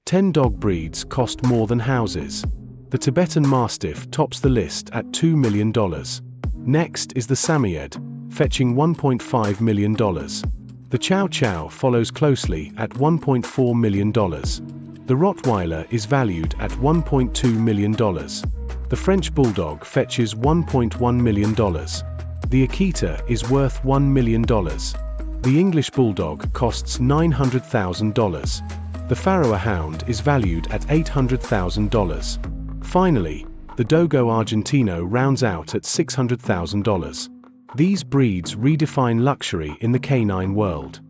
10 dog breeds cost more than houses. The Tibetan Mastiff tops the list at $2 million. Next is the Samoyed, fetching $1.5 million. The Chow Chow follows closely at $1.4 million. The Rottweiler is valued at $1.2 million. The French Bulldog fetches $1.1 million. The Akita is worth $1 million. The English Bulldog costs $900,000. The Pharaoh Hound is valued at $800,000. Finally, the Dogo Argentino rounds out at $600,000. These breeds redefine luxury in the canine world.